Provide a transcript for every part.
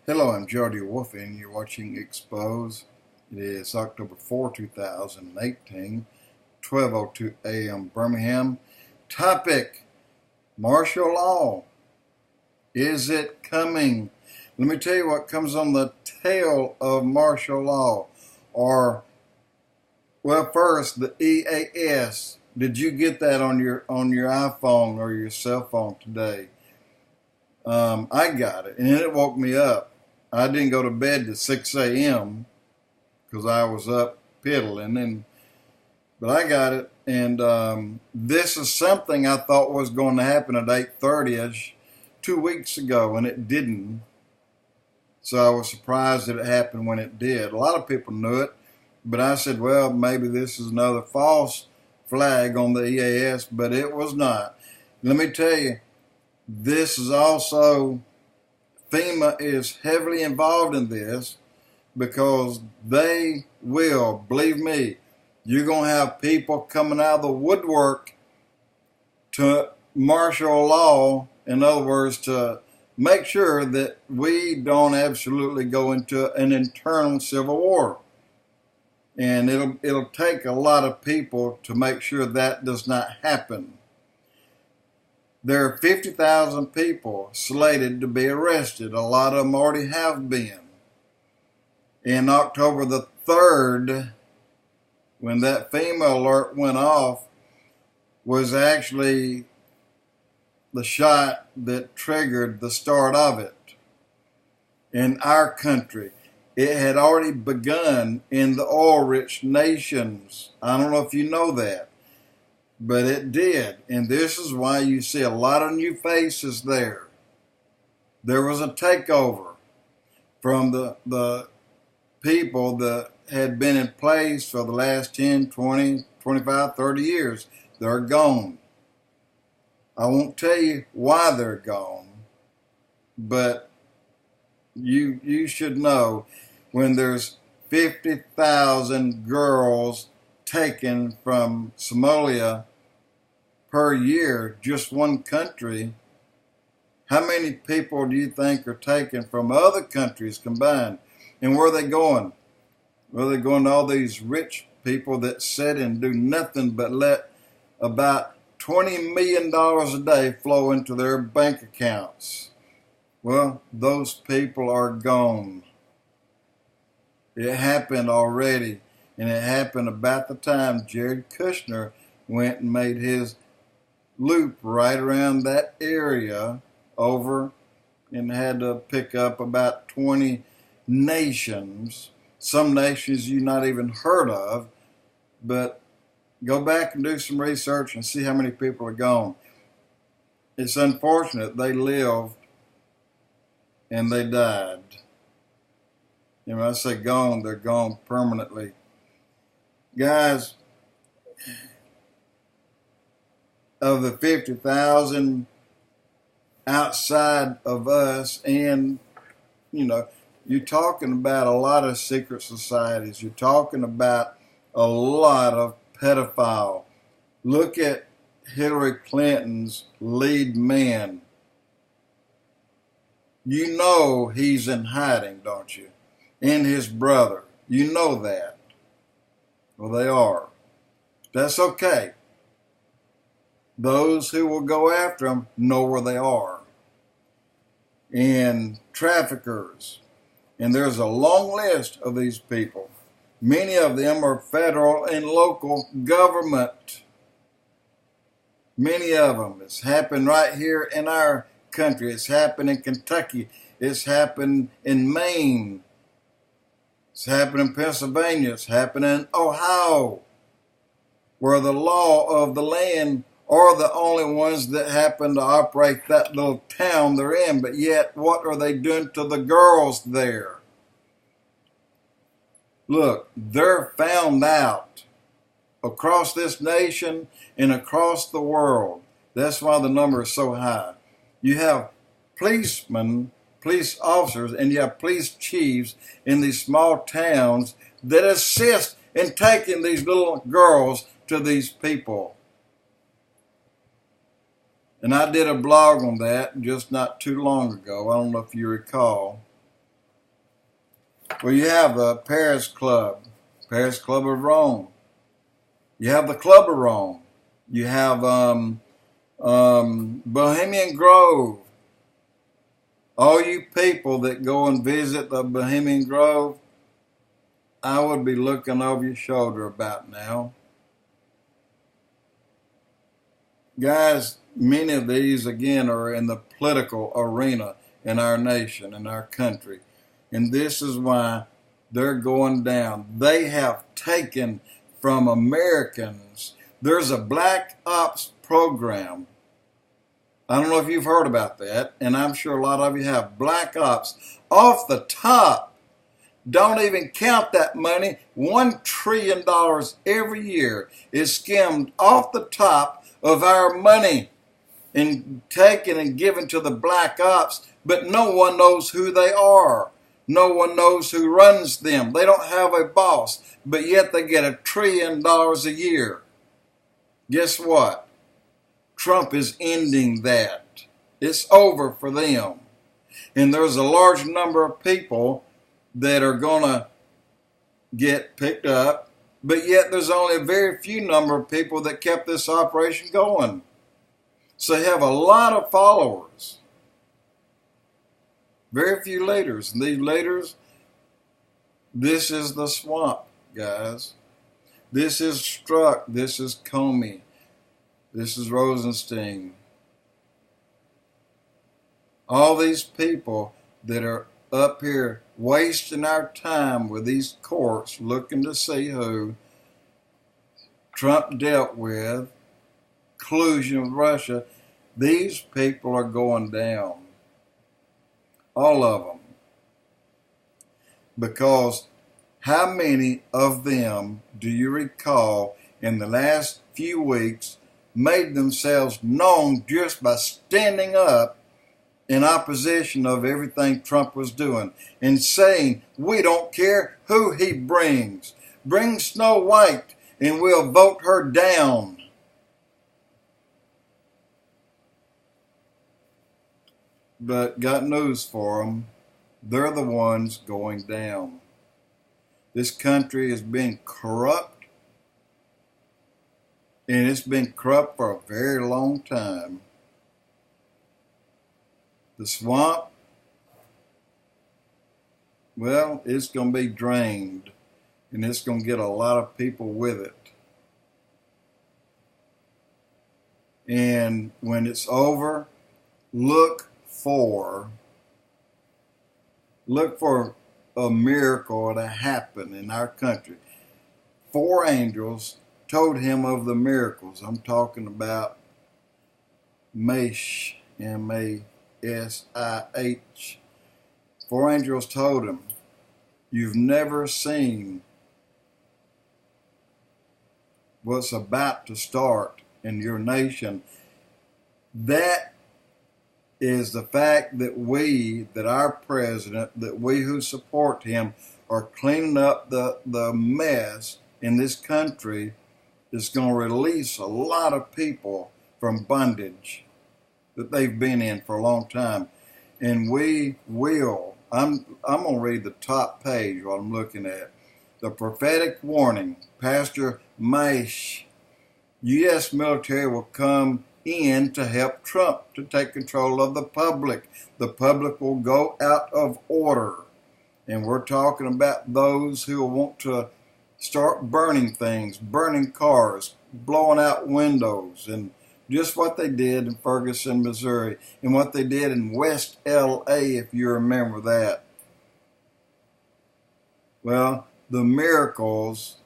Hello, I'm Jody Wolfe, and you're watching Expose. It is October 4, 2018, 12:02 a.m. Birmingham. Topic: martial law. Is it coming? Let me tell you what comes on the tail of martial law. First, the EAS. Did you get that on your iPhone or your cell phone today? I got it, and it woke me up. I didn't go to bed till 6 a.m. because I was up piddling, but I got it. And this is something I thought was going to happen at 8:30ish 2 weeks ago, and it didn't. So I was surprised that it happened when it did. A lot of people knew it, but I said, well, maybe this is another false flag on the EAS, but it was not. Let me tell you, this is also, FEMA is heavily involved in this because they will, believe me, you're going to have people coming out of the woodwork to martial law, in other words, to make sure that we don't absolutely go into an internal civil war. And it'll take a lot of people to make sure that does not happen. There are 50,000 people slated to be arrested. A lot of them already have been. In October the 3rd, when that FEMA alert went off, was actually the shot that triggered the start of it in our country. It had already begun in the oil-rich nations. I don't know if you know that, but it did. And this is why you see a lot of new faces there. There was a takeover from the people that had been in place for the last 10, 20, 25, 30 years. They're gone. I won't tell you why they're gone, but you should know when there's 50,000 girls taken from Somalia per year, just one country, how many people do you think are taken from other countries combined? And where are they going? Well, they're going to all these rich people that sit and do nothing but let about $20 million a day flow into their bank accounts. Well, those people are gone. It happened already, and it happened about the time Jared Kushner went and made his loop right around that area over and had to pick up about 20 nations, some nations you not even heard of, but go back and do some research and see how many people are gone. It's unfortunate they lived and they died. And when I say gone, they're gone permanently. Guys, of the 50,000 outside of us, and you're talking about a lot of secret societies. You're talking about a lot of pedophile. Look at Hillary Clinton's lead man. You know he's in hiding, don't you? And his brother. You know that. Well, they are. That's okay. Those who will go after them know where they are. And traffickers. And there's a long list of these people. Many of them are federal and local government. Many of them. It's happened right here in our country. It's happened in Kentucky. It's happened in Maine. It's happened in Pennsylvania. It's happened in Ohio, where the law of the land are the only ones that happen to operate that little town they're in. But yet, what are they doing to the girls there? Look, they're found out across this nation and across the world. That's why the number is so high. You have policemen, police officers, and you have police chiefs in these small towns that assist in taking these little girls to these people. And I did a blog on that just not too long ago. I don't know if you recall. Well, you have the Paris Club of Rome. You have the Club of Rome. You have Bohemian Grove. All you people that go and visit the Bohemian Grove, I would be looking over your shoulder about now. Guys, many of these, again, are in the political arena in our nation, in our country. And this is why they're going down. They have taken from Americans. There's a Black Ops program. I don't know if you've heard about that, and I'm sure a lot of you have. Black Ops, off the top. Don't even count that money. $1 trillion every year is skimmed off the top of our money and taken and given to the Black Ops, but no one knows who they are. No one knows who runs them. They don't have a boss, but yet they get $1 trillion a year. Guess what? Trump is ending that. It's over for them. And there's a large number of people that are going to get picked up, but yet there's only a very few number of people that kept this operation going. So they have a lot of followers. Very few leaders. And these leaders, this is the swamp, guys. This is Strzok. This is Comey. This is Rosenstein. All these people that are up here wasting our time with these courts looking to see who Trump dealt with, collusion with Russia, these people are going down. All of them. Because how many of them do you recall in the last few weeks made themselves known just by standing up in opposition of everything Trump was doing and saying, we don't care who he brings. Bring Snow White and we'll vote her down. But got news for them. They're the ones going down. This country has been corrupt, and it's been corrupt for a very long time. The swamp, well, it's going to be drained, and it's going to get a lot of people with it. And when it's over, look for a miracle to happen in our country. 4 angels told him of the miracles. I'm talking about Mash, M-A-S-I-H. 4 angels told him, you've never seen what's about to start in your nation. That is the fact that our president, that we who support him are cleaning up the mess in this country, is going to release a lot of people from bondage that they've been in for a long time. And we will, I'm going to read the top page what I'm looking at. The prophetic warning, Pastor Mash, U.S. military will come in to help Trump to take control of the public. The public will go out of order. And we're talking about those who want to start burning things, burning cars, blowing out windows, and just what they did in Ferguson, Missouri, and what they did in West L.A., if you remember that. Well, the miracles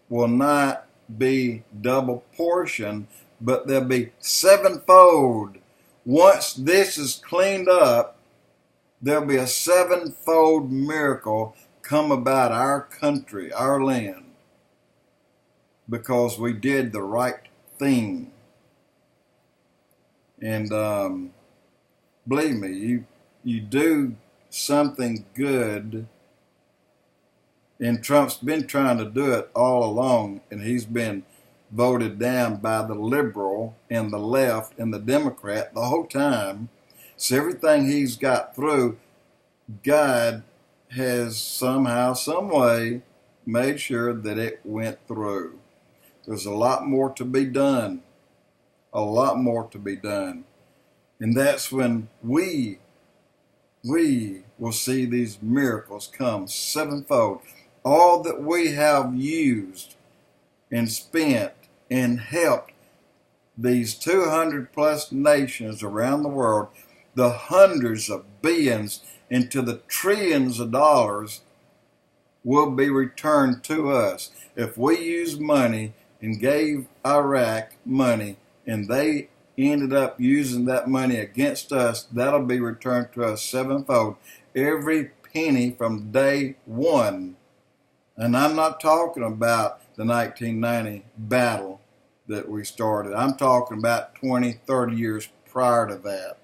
will not be double portion, but they'll be 7-fold. Once this is cleaned up, there'll be a 7-fold miracle come about our country, our land, because we did the right thing. And believe me, you do something good, and Trump's been trying to do it all along, and he's been voted down by the liberal and the left and the Democrat the whole time. So everything he's got through, God has somehow, some way made sure that it went through. There's a lot more to be done. A lot more to be done. And that's when we will see these miracles come sevenfold. All that we have used and spent and helped these 200 plus nations around the world, the hundreds of billions into the trillions of dollars will be returned to us. If we use money and gave Iraq money and they ended up using that money against us, that'll be returned to us sevenfold. Every penny from day one. And I'm not talking about the 1990 battle that we started. I'm talking about 20, 30 years prior to that.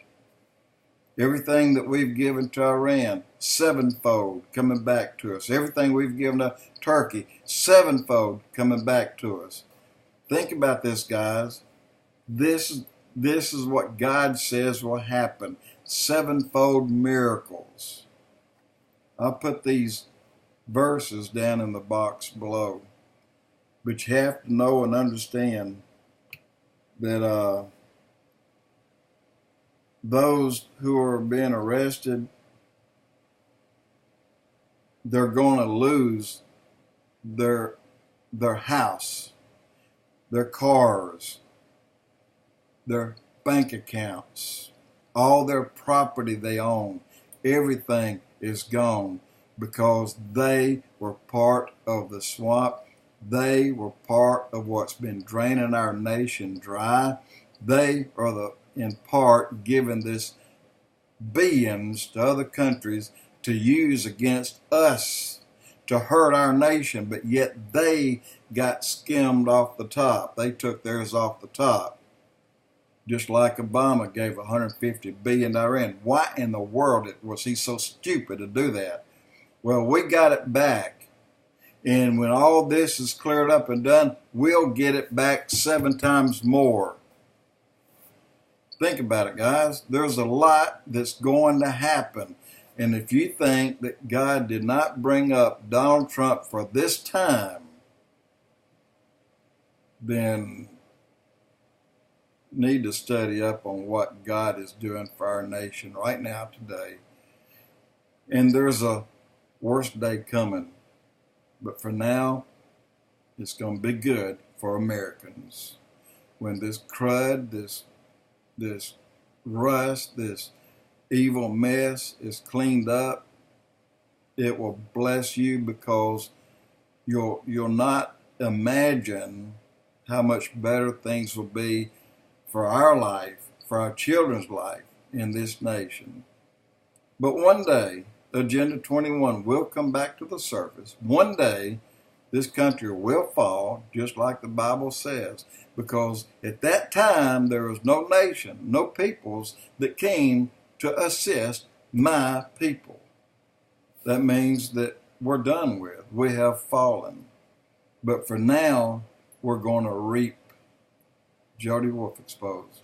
Everything that we've given to Iran, sevenfold coming back to us. Everything we've given to Turkey, sevenfold coming back to us. Think about this, guys. This is what God says will happen. Sevenfold miracles. I'll put these verses down in the box below. But you have to know and understand that those who are being arrested, they're going to lose their house, their cars, their bank accounts, all their property they own. Everything is gone because they were part of the swamp. They were part of what's been draining our nation dry. They are in part given this billions to other countries to use against us to hurt our nation, but yet they got skimmed off the top. They took theirs off the top. Just like Obama gave $150 billion to Iran. Why in the world was he so stupid to do that? Well, we got it back. And when all this is cleared up and done, we'll get it back 7 times more. Think about it, guys. There's a lot that's going to happen. And if you think that God did not bring up Donald Trump for this time, then need to study up on what God is doing for our nation right now today. And there's a worse day coming. But for now, it's going to be good for Americans. When this crud, this rust, this evil mess is cleaned up, it will bless you because you'll not imagine how much better things will be for our life, for our children's life in this nation. But one day, Agenda 21 will come back to the surface. One day, this country will fall, just like the Bible says, because at that time, there was no nation, no peoples that came to assist my people. That means that we're done with. We have fallen. But for now, we're going to reap. Jody Wolf Exposed.